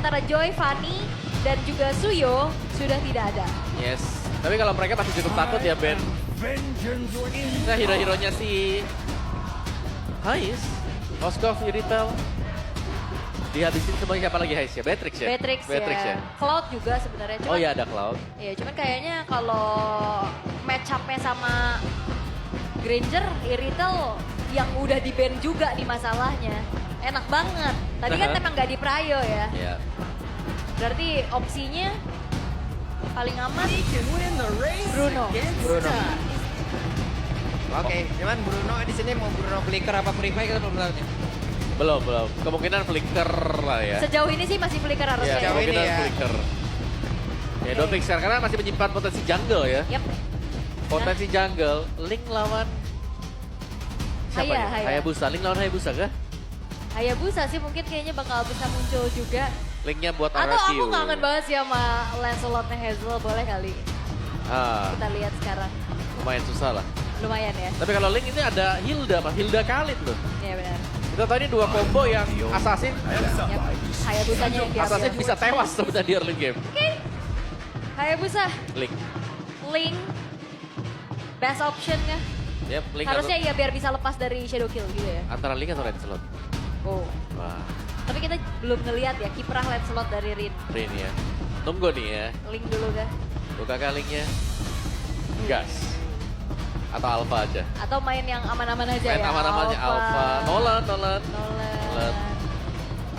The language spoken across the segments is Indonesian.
antara Joy, Fanny, dan juga Suyo sudah tidak ada. Yes. Tapi kalau mereka masih cukup takut ya Ben. Nah hero-heronya si Hais, Oskov, Yuritel. Dihabisin semuanya siapa lagi Hais ya? Beatrix ya? Beatrix ya. Cloud juga sebenarnya. Oh iya ada Cloud. Iya, cuman kayaknya kalau match up-nya sama Granger, Yuritel yang udah di-ban juga nih masalahnya. Enak banget. Tadi kan emang gak di Prayo ya. Iya. Berarti opsinya paling aman Bruno. Oke, cuman Bruno di sini mau Bruno Flicker apa Free Fire kita belum tahu nih. Belum. Kemungkinan flicker lah ya. Sejauh ini sih masih flicker harusnya. Ya, Sejauh ini kemungkinan ya. flicker. Ya, don't fixer karena masih menyimpan potensi jungle ya. Yap. Potensi jungle, Link lawan siapa ya? Hayabusa. Link lawan Hayabusa kah? Hayabusa sih mungkin kayaknya bakal bisa muncul juga. Linknya buat Atau RRQ. aku kangen banget sih sama Lancelotnya Hazel, boleh kali kita lihat sekarang. Lumayan susah lah. Lumayan ya. Tapi kalau Link ini ada Hilda, Mas. Hilda Khalid loh. Iya benar. Kita tahu ini dua combo yang Assassin. Yap. Hayabusanya yang diambil. Assassin bisa tewas sebenarnya di early game. Oke. Hayabusa, Link. Link, best option ya. Yep, Link Harusnya ya biar bisa lepas dari Shadow Kill gitu ya. antara Link atau Lancelot. Oh. Wah, Tapi kita belum ngelihat ya kiprah Lancelot dari Rin. Rin ya. Tunggu nih ya. Link dulu kah? Buka Linknya. Gas. Atau Alpha aja. Atau main yang aman-aman aja Main ya? aman-aman aja Alpha. Nolan. Nolan.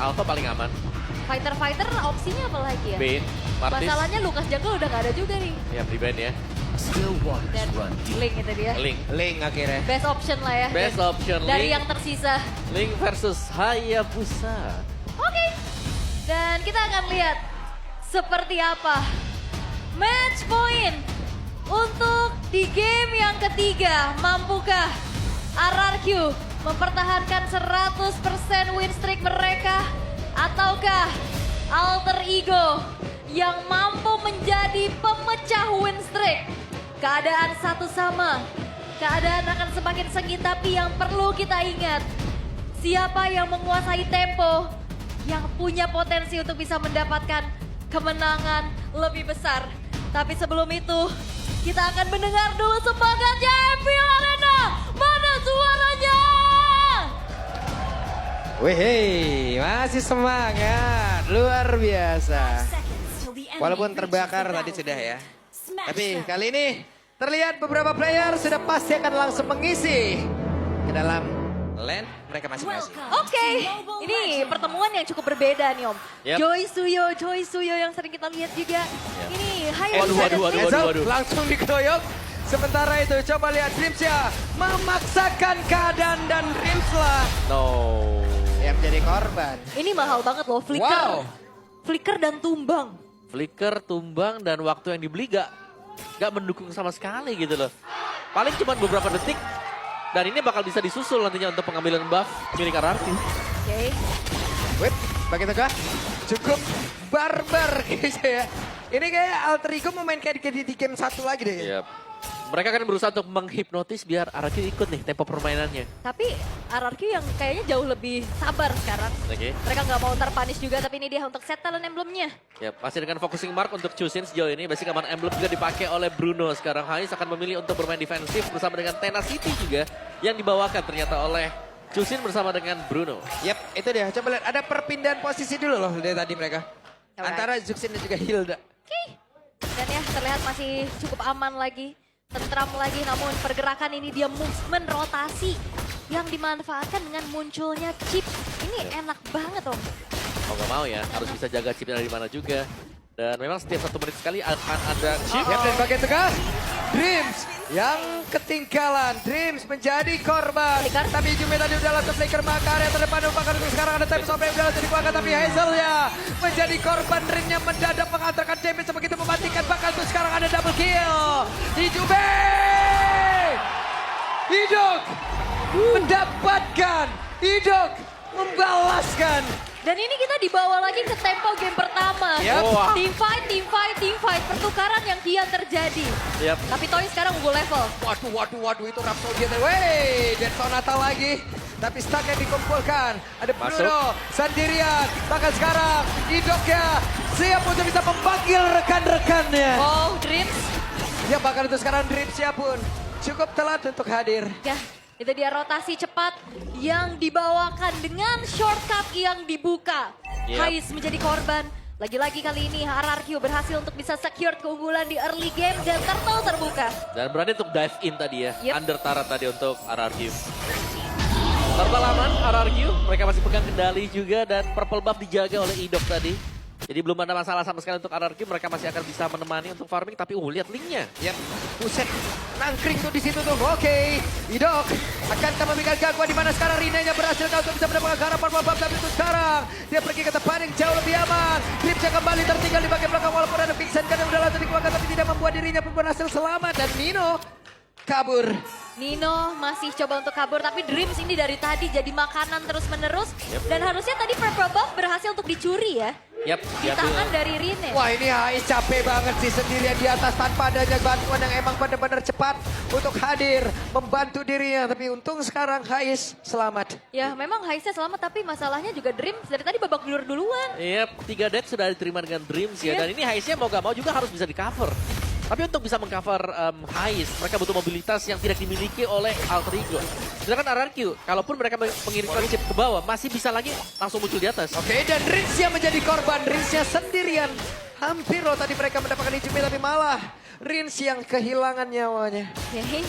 Alpha paling aman. Fighter opsinya apa lagi ya? Bane, Martis. Masalahnya Lucas Jungle udah gak ada juga nih. Ya, di ban ya. Dan Link itu dia. Link akhirnya. Best option lah ya. Best option Dari Link. yang tersisa. Link versus Hayabusa. Oke. Dan kita akan lihat seperti apa match point untuk di game yang ketiga. Mampukah RRQ mempertahankan 100% win streak mereka? Ataukah Alter Ego yang mampu menjadi pemecah win streak? Keadaan satu sama. Keadaan akan semakin sengit, tapi yang perlu kita ingat, siapa yang menguasai tempo, yang punya potensi untuk bisa mendapatkan kemenangan lebih besar. Tapi sebelum itu, kita akan mendengar dulu semangatnya MPL Arena. Mana suaranya? Wih, masih semangat, luar biasa. Walaupun terbakar tadi sudah ya. Tapi kali ini terlihat beberapa player sudah pasti akan langsung mengisi ke dalam lane mereka masing-masing. Oke, ini pertemuan yang cukup berbeda nih Om. Yep. Joy Suyo yang sering kita lihat juga. Ini high Waduh. Hazel langsung dikeroyok. Sementara itu coba lihat Dreams ya memaksakan keadaan dan Dreams lah No. yang menjadi korban. Ini mahal banget loh, Flicker. Wow. Flicker dan tumbang. Flicker, tumbang, dan waktu yang dibeli gak mendukung sama sekali gitu loh. Paling cuma beberapa detik. Dan ini bakal bisa disusul nantinya untuk pengambilan buff milik RRQ. Oke. Wait, bagaimanakah? Cukup barbar kayaknya ya. Ini kayak Alter Ego mau main kayak di game satu lagi deh. Yep. Mereka kan berusaha untuk menghipnotis biar RRQ ikut nih tempo permainannya. Tapi RRQ yang kayaknya jauh lebih sabar sekarang. Oke. Mereka nggak mau terpunish juga, tapi ini dia untuk set talent emblemnya. Ya, masih dengan focusing mark untuk Chusin sejauh ini. Basic aman emblem juga dipakai oleh Bruno. Sekarang Hais akan memilih untuk bermain defensif bersama dengan Tenacity juga. Yang dibawakan ternyata oleh Chusin bersama dengan Bruno. Yap, itu dia. Coba lihat ada perpindahan posisi dulu loh dari tadi mereka. Alright. Antara Zuxin dan juga Hilda. Oke. Dan ya terlihat masih cukup aman lagi. Tentram lagi, namun pergerakan ini dia movement rotasi yang dimanfaatkan dengan munculnya chip. Ini enak banget Om. Mau gak mau ya, harus bisa jaga chipnya dari mana juga. Dan memang setiap 1 menit sekali akan ada chip. Yap, dan bagian tengah Dreams yang ketinggalan. Dreams menjadi korban. Flicker. Tapi Jume tadi udah langsung flicker maka area terdepan merupakan sekarang ada time sampai udah langsung dikeluarkan. Tapi Hazel ya menjadi korban. Dreamnya mendadak mengantarkan damage begitu mematikan. Bakal tuh sekarang ada double kill. Di Jume. Hidok mendapatkan. Hidok membalaskan. Dan ini kita dibawa lagi ke tempo game pertama. Yap. Wah. Team fight. Pertukaran yang kian terjadi. Yap. Tapi Toy sekarang unggul level. Waduh itu Rhapsody. Wey, dan Sonata lagi. Tapi stack yang dikumpulkan. Ada Masuk. Bruno sendirian. Bahkan sekarang Idoknya siap untuk bisa memanggil rekan-rekannya. Oh, Dreams. Ya bahkan untuk sekarang Dreamsnya pun cukup telat untuk hadir. Ya, itu dia rotasi cepat yang dibawakan dengan shortcut yang dibuka. Yep. Hais menjadi korban. Lagi-lagi kali ini RRQ berhasil untuk bisa secure keunggulan di early game dan Turtle terbuka. Dan berani untuk dive in tadi ya. Yep. Under turret tadi untuk RRQ. Turtle aman, RRQ. Mereka masih pegang kendali juga dan purple buff dijaga oleh Idok tadi. Jadi belum ada masalah sama sekali untuk RRQ. Mereka masih akan bisa menemani untuk farming. Tapi lihat linknya. Yap, buset, nangkring tuh di situ tuh. Oke, Idok akan memberikan gangguan di mana sekarang Rinenya berhasil untuk bisa mendapatkan harapan purple buff. Tapi itu sekarang dia pergi ke depan yang jauh lebih aman. Dripsnya kembali tertinggal di bagian belakang walaupun ada Vincent kan yang udah langsung dikeluarkan tapi tidak membuat dirinya pun berhasil selamat dan Nino kabur. Nino masih coba untuk kabur, tapi Dreams ini dari tadi jadi makanan terus-menerus. Yep. Dan harusnya tadi Purple Buff berhasil untuk dicuri ya. Yap, Di tangan dari Rine. Wah ini Hais capek banget sih sendirian di atas tanpa adanya bantuan yang emang benar-benar cepat untuk hadir membantu dirinya. Tapi untung sekarang Hais selamat. Ya memang Haisnya selamat, tapi masalahnya juga Dreams dari tadi babak belur duluan. Yap, 3 death sudah diterima dengan Dreams ya. Yep. Dan ini Haisnya mau gak mau juga harus bisa di-cover. Tapi untuk bisa meng-cover Hais, mereka butuh mobilitas yang tidak dimiliki oleh Alter Ego. Sedangkan RRQ, kalaupun mereka mengirimkan chip ke bawah, masih bisa lagi langsung muncul di atas. Oke, dan Rinsnya menjadi korban. Rinsnya sendirian. Hampir loh tadi mereka mendapatkan Ijumi, tapi malah Rins yang kehilangan nyawanya. Oke.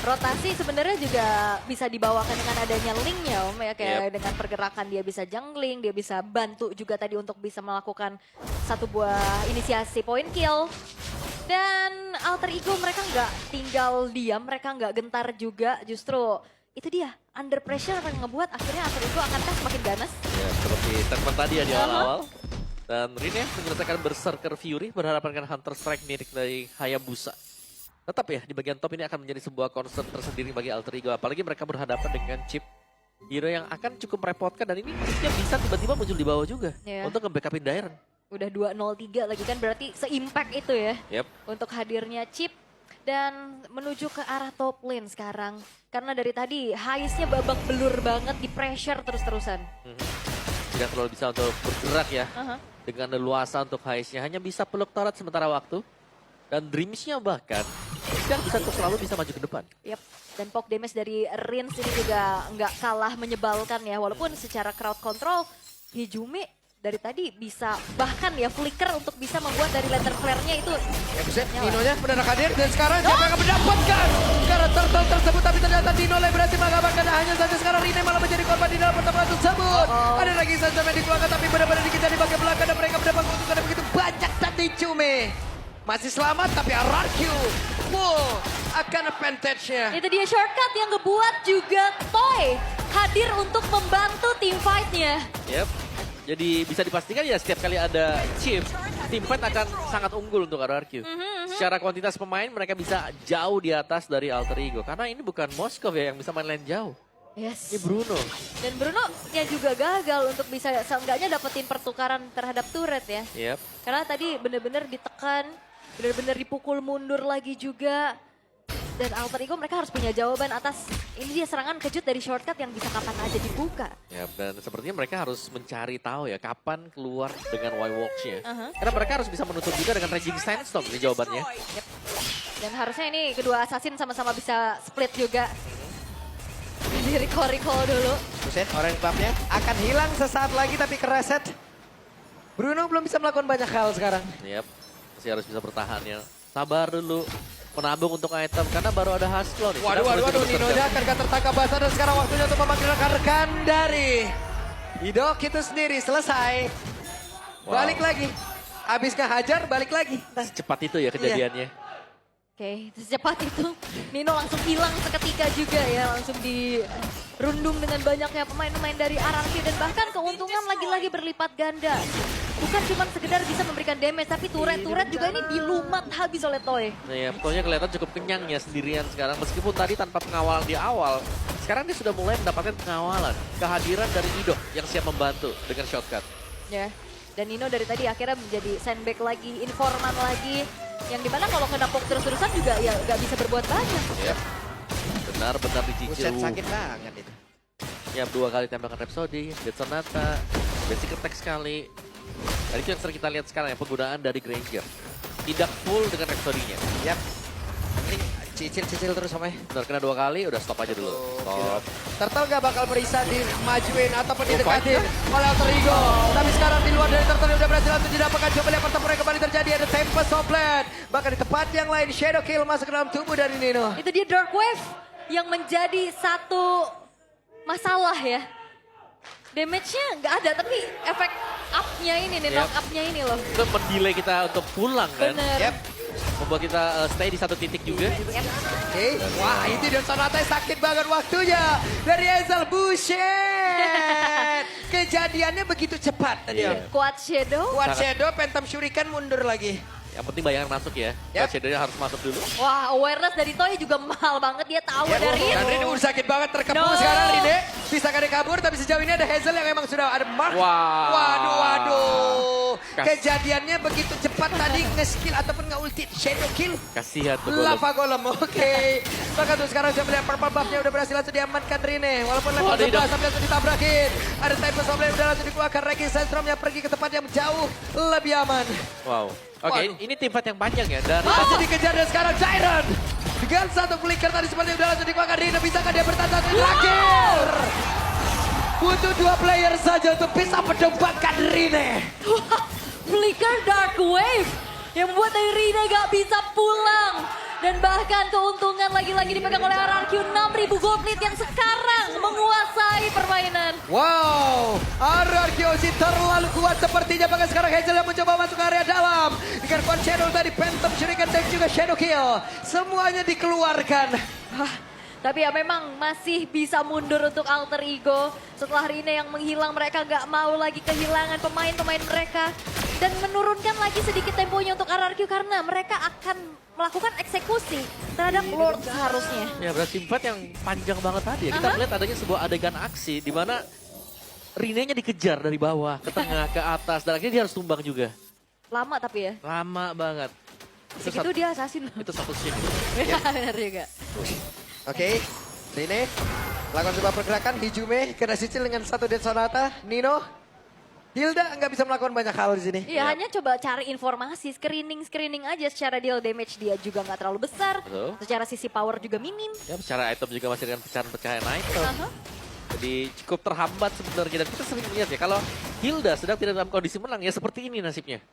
Rotasi sebenarnya juga bisa dibawakan dengan adanya linknya Om ya. Kayak dengan pergerakan dia bisa jungling, dia bisa bantu juga tadi untuk bisa melakukan satu buah inisiasi point kill. Dan Alter Ego mereka nggak tinggal diam, mereka nggak gentar juga. Justru itu dia, under pressure yang ngebuat akhirnya Alter Ego akan semakin ganas. Ya, seperti statement tadi ya di awal-awal. Dan Rine menyelesaikan Berserker Fury berhadapan dengan Hunter Strike milik dari Hayabusa. Tetap ya, di bagian top ini akan menjadi sebuah concern tersendiri bagi Alter Ego. Apalagi mereka berhadapan dengan chip hero yang akan cukup merepotkan. Dan ini chipnya bisa tiba-tiba muncul di bawah juga. Yeah. Untuk nge-backupin Dairon. Udah 2-0-3 lagi kan, berarti se-impact itu ya. Yep. Untuk hadirnya Chip. Dan menuju ke arah top lane sekarang. Karena dari tadi Haisnya babak belur banget, di pressure terus-terusan. Tidak terlalu bisa untuk bergerak ya. Dengan leluasa untuk Haisnya. Hanya bisa peluk turret sementara waktu. Dan Dreamsnya bahkan tidak bisa untuk selalu bisa maju ke depan. Yep. Dan poke damage dari Rins ini juga nggak kalah menyebalkan ya. Walaupun secara crowd control, Hijumi dari tadi bisa bahkan ya flicker untuk bisa membuat dari lantern flare-nya itu. Ya buset, Ninonya mendadak hadir dan sekarang siapa yang akan mendapatkan sekarang turtle tersebut. Tapi ternyata Nino berhasil mengamankan, hanya saja sekarang Rine malah menjadi korban di dalam pertempuran tersebut. Ada lagi saja yang dikeluarkan tapi benar-benar dikejar di bagian belakang dan mereka mendapat keuntungan yang begitu banyak tadi Cume. Masih selamat tapi RRQ full akan advantage-nya. Itu dia shortcut yang ngebuat juga Toy hadir untuk membantu team fight-nya. Yep. Jadi bisa dipastikan ya setiap kali ada chip, team fight akan sangat unggul untuk RRQ. Secara kuantitas pemain mereka bisa jauh di atas dari Alter Ego. Karena ini bukan Moskov ya yang bisa main lane jauh. Yes. Ini Bruno. Dan Bruno ya juga gagal untuk bisa seenggaknya dapetin pertukaran terhadap turret ya. Yep. Karena tadi bener-bener ditekan, bener-bener dipukul mundur lagi juga. Dan Alter Ego mereka harus punya jawaban atas ini dia serangan kejut dari shortcut yang bisa kapan aja dibuka. Ya, dan sepertinya mereka harus mencari tahu ya kapan keluar dengan Y-Walks-nya. Karena mereka harus bisa menutup juga dengan Raging Sandstorm ini jawabannya. Yep. Dan harusnya ini kedua assassin sama-sama bisa split juga. Di recall dulu. Buset, orang buff-nya akan hilang sesaat lagi tapi kereset. Bruno belum bisa melakukan banyak hal sekarang. Yep. Masih harus bisa bertahan ya. Sabar dulu. Menabung untuk item karena baru ada Haslo nih. Waduh, Ninonya akan tertangkap basah dan sekarang waktunya untuk memanggil rekan-rekan dari Idok itu sendiri. Selesai. Wow. Balik lagi. Habis hajar balik lagi. Secepat itu ya kejadiannya. Oke, secepat itu Nino langsung hilang seketika juga ya. Langsung dirundung dengan banyaknya pemain-pemain dari RRQ. Dan bahkan keuntungan lagi-lagi berlipat ganda. Bukan cuma sekedar bisa memberikan damage, tapi turret-turret juga ini dilumat habis oleh Toy. Nah ya, pokoknya kelihatan cukup kenyang ya sendirian sekarang. Meskipun tadi tanpa pengawalan di awal, sekarang dia sudah mulai mendapatkan pengawalan. Kehadiran dari Idok yang siap membantu dengan shortcut. Ya, dan Nino dari tadi akhirnya menjadi sandbag lagi, informan lagi. Yang dimana kalau kena poke terus-terusan juga ya gak bisa berbuat banyak. Yep. Benar-benar dicicil. Buset, sakit banget itu. Ya 2 kali tembakan Rhapsody, Dead Sonata, basic attack sekali. Dan itu yang sering kita lihat sekarang ya, penggunaan dari Granger. Tidak full dengan Rhapsody-nya. Yap. Ini cicil-cicil terus sama ya. Benar, kena 2 kali, udah stop aja dulu. Stop. Turtle gak bakal berisa dimajuin ataupun didekatin oleh Alter Ego. Tapi sekarang di luar dari Turtle udah berhasil untuk didapatkan. Coba lihat pertempuran kembali terjadi. Ada Tempest of Blade. Bahkan di tempat yang lain Shadow Kill masuk ke dalam tubuh dari Nino. Itu dia Dark Wave yang menjadi satu masalah ya. Damage-nya nggak ada, tapi efek up-nya ini nih, knock up-nya ini loh. Itu mendelay kita untuk pulang kan. Bener. Yep. Membuat kita stay di satu titik juga. Yep. Oke. Wah, itu Dead Sonata sakit banget waktunya. Dari Hazel, buset. Kejadiannya begitu cepat tadi. Iya. Quad Shadow. Quad Shadow, Phantom Shuriken mundur lagi. Yang penting bayangan masuk ya. Yep. Shadow-nya harus masuk dulu. Wah, awareness dari Toy juga mahal banget. Dia tahu Ya, dari dan Rine sakit banget terkepung No. sekarang Rine. Bisa kada kabur tapi sejauh ini ada Hazel yang memang sudah ada mark. Wow. Waduh. Kejadiannya begitu cepat tadi nge-skill ataupun nge-ulti Shadow Kill. Kasihan tuh Golem. Lava Golem, oke. Maka tuh sekarang saya melihat purple buff-nya udah berhasil langsung diamankan Rine. Walaupun level Waduh, 11 tapi langsung ditabrakin. Ada Tempest of Blade udah langsung dikeluarkan. Regi Sandstorm-nya pergi ke tempat yang jauh lebih aman. Wow. Oke, Waduh. ini tim fight yang panjang ya. Dari Masih dikejar dan sekarang Tyrant. Dengan satu flicker tadi seperti udah langsung dikeluarkan Rine. Bisakah dia bertahan satu terakhir? Butuh 2 player saja untuk bisa mendapatkan Rine. Flicker Dark Wave yang membuat dari Rine gak bisa pulang. Dan bahkan keuntungan lagi-lagi dipegang oleh RRQ 6000 gold plate yang sekarang menguasai permainan. Wow, RRQ terlalu kuat sepertinya. Bahkan sekarang Hazel yang mencoba masuk ke area dalam. Dengan Quad Shadow tadi, Phantom Shuriken dan juga Shadow Kill. Semuanya dikeluarkan. Hah, tapi ya memang masih bisa mundur untuk Alter Ego. Setelah Rine yang menghilang, mereka gak mau lagi kehilangan pemain-pemain mereka. Dan menurunkan lagi sedikit temponya untuk RRQ karena mereka akan melakukan eksekusi terhadap Lord seharusnya. Ya berarti tim fight yang panjang banget tadi ya. Kita melihat adanya sebuah adegan aksi di mana Rine-nya dikejar dari bawah ke tengah ke atas dan akhirnya dia harus tumbang juga. Lama tapi ya. Lama banget. Segitu dia assassin loh. Itu satu scene. Iya benar juga. Oke, Rine lakukan sebuah pergerakan. Hijume kena cicil dengan satu Dead Sonata. Nino, Hilda nggak bisa melakukan banyak hal di sini. Iya, hanya coba cari informasi, screening aja secara deal damage dia juga nggak terlalu besar. Betul. Secara sisi power juga minim. Ya secara item juga masih dengan pecahan-pecahan item. Jadi cukup terhambat sebenarnya dan kita sering lihat ya kalau Hilda sedang tidak dalam kondisi menang ya seperti ini nasibnya.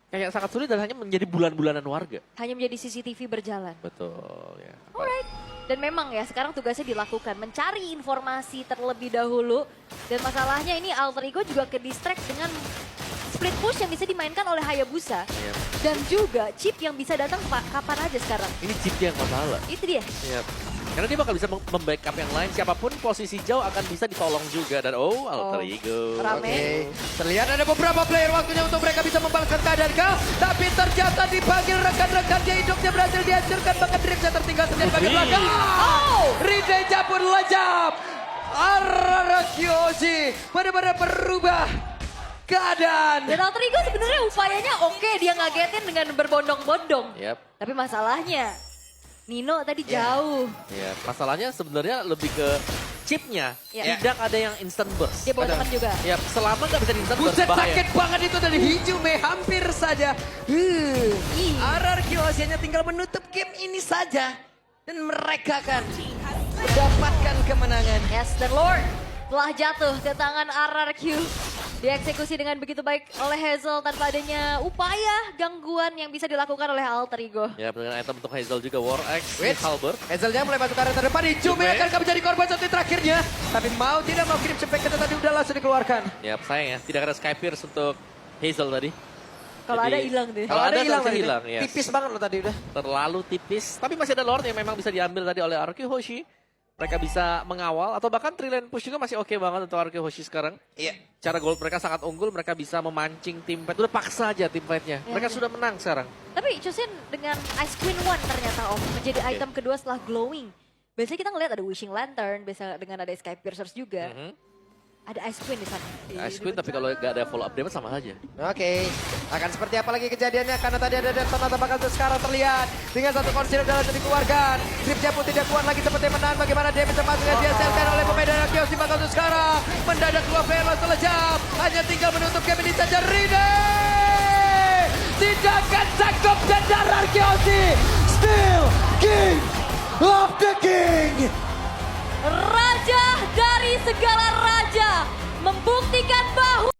Kayak sangat sulit dan hanya menjadi bulan-bulanan warga. Hanya menjadi CCTV berjalan. Betul ya. Alright. Dan memang ya sekarang tugasnya dilakukan mencari informasi terlebih dahulu. Dan masalahnya ini Alter Ego juga ke distract dengan split push yang bisa dimainkan oleh Hayabusa. Iya. Dan juga chip yang bisa datang kapan aja sekarang. Ini chipnya yang masalah. Itu dia. Iya. Karena dia bakal bisa membackup yang lain. Siapapun posisi jauh akan bisa ditolong juga. Dan Alter Ego. Rame. Oke, terlihat ada beberapa player waktunya untuk mereka bisa membalaskan keadaan kau. Tapi ternyata dipanggil rekan-rekannya, hidupnya berhasil dihancurkan. Bahkan Dripnya tertinggal sendiri bagian belakang. Oh! Rideja pun lejap. Arrakyoshi benar-benar berubah keadaan. Dan Alter Ego sebenarnya upayanya oke, dia ngagetin dengan berbondong-bondong. Yap. Tapi masalahnya Nino tadi jauh. Ya, masalahnya sebenarnya lebih ke chipnya. Ya. Tidak ada yang instant burst. Dia bawa teman juga. Ya, selama nggak bisa di instant burst Buset bahaya. sakit banget itu dari Hijume hampir saja. Ih. Arrakyoshi hanya tinggal menutup game ini saja. Dan mereka akan mendapatkan kemenangan. Yes, dan Lord telah jatuh ke tangan RRQ. Dieksekusi dengan begitu baik oleh Hazel tanpa adanya upaya gangguan yang bisa dilakukan oleh Alter Ego. Ya, dengan item untuk Hazel juga War Axe, Wait. Halberd. Hazelnya mulai masuk ke area terdepan. Hijume akan menjadi korban satu terakhirnya. Tapi mau tidak mau kirim cepet tadi udah langsung dikeluarkan. Ya, sayang ya, tidak ada Sky Pierce untuk Hazel tadi. Kalau Jadi, ada hilang deh. Kalau ada hilang harusnya tadi. hilang, yes. Tipis banget loh tadi udah. Terlalu tipis. Tapi masih ada Lord yang memang bisa diambil tadi oleh RQ Hoshi. Mereka bisa mengawal atau bahkan 3-lane push juga masih oke banget untuk RQ Hoshi sekarang. Iya. Cara gold mereka sangat unggul, mereka bisa memancing tim fight. Udah paksa aja tim fightnya. Mereka sudah menang sekarang. Tapi Chusin dengan Ice Queen One ternyata Om menjadi item kedua setelah glowing. Biasanya kita ngeliat ada Wishing Lantern, biasa dengan ada Sky Piercers juga. Ada Ice Queen di sana. Ice Queen tapi kalau nggak ada follow up damage sama saja. Oke, akan seperti apa lagi kejadiannya karena tadi ada Detonata bakal sekarang terlihat dengan satu consider dalam dikeluarkan. Gripnya pun tidak kuat lagi seperti menahan bagaimana damage cepat dengan dihasilkan oleh pemain dari Kiosi bakal sekarang. Mendadak dua player selejap, hanya tinggal menutup game ini saja Rine. Tidak akan sanggup dan Kiosi still king of the king. Raja dari segala